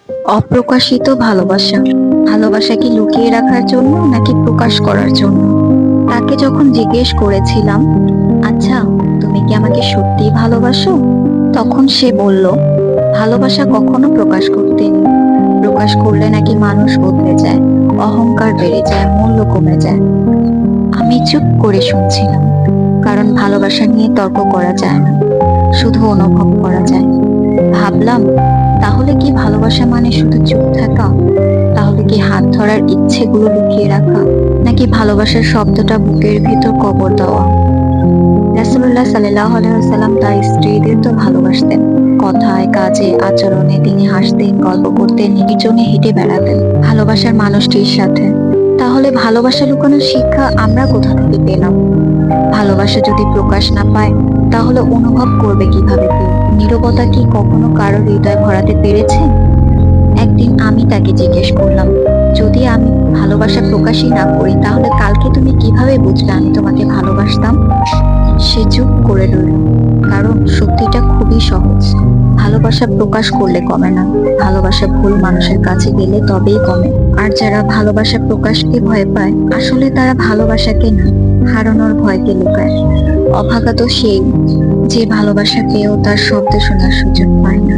অপ্রকাশিত ভালোবাসা। ভালোবাসা কি লুকিয়ে রাখার জন্য নাকি প্রকাশ করার জন্য? তাকে যখন জিজ্ঞেস করেছিলাম, আচ্ছা, তুমি কি আমাকে সত্যিই ভালোবাসো? তখন সে বলল, ভালোবাসা কখনো প্রকাশ করতে নেই। প্রকাশ করলে নাকি মানুষ বদলে যায়, অহংকার বেড়ে যায়, মূল্য কমে যায়। আমি চুপ করে শুনছিলাম, কারণ ভালোবাসা নিয়ে তর্ক করা যায় না, শুধু অনুভব করা যায়। ভাবলাম, তাহলে কি ভালোবাসা মানে শুধু চুপ থাকা? তাহলে কি হাত ধরার ইচ্ছেগুলো লুকিয়ে রাখা, নাকি ভালোবাসার শব্দটা বুকের ভিতর কবর দেওয়া? রাসূলুল্লাহ সাল্লাল্লাহু আলাইহি ওয়াসাল্লাম তার স্ত্রীদের তো ভালোবাসতেন। কথায়, কাজে, আচরণে তিনি হাসতেন, গল্প করতেন, নির্জনে হেঁটে বেড়াতেন ভালোবাসার মানুষটির সাথে। তাহলে ভালোবাসা লুকানোর শিক্ষা আমরা কোথা থেকে পেলাম? ভালোবাসা যদি প্রকাশ না পায়, তাহলে অনুভব করবে কিভাবে কেউ? নীরবতা কি কখনো কারো হৃদয় ভরাতে পেরেছে? একদিন আমি তাকে জিজ্ঞেস করলাম, যদি আমি ভালোবাসা প্রকাশই না করি, তাহলে কালকে তুমি কিভাবে বুঝবে আমি তোমাকে ভালোবাসতাম? সে চুপ করে রইল, কারণ সত্যিটা খুবই সহজ। ভালোবাসা প্রকাশ করলে কমে না, ভালোবাসা ভুল মানুষের কাছে গেলে তবেই কমে। আর যারা ভালোবাসা প্রকাশকে ভয় পায়, আসলে তারা ভালোবাসাকে না, হারানোর ভয়কে লুকায়। অভাগা তো সেই, যে ভালোবাসা পেয়েও তার শব্দ শোনার সুযোগ পায় না।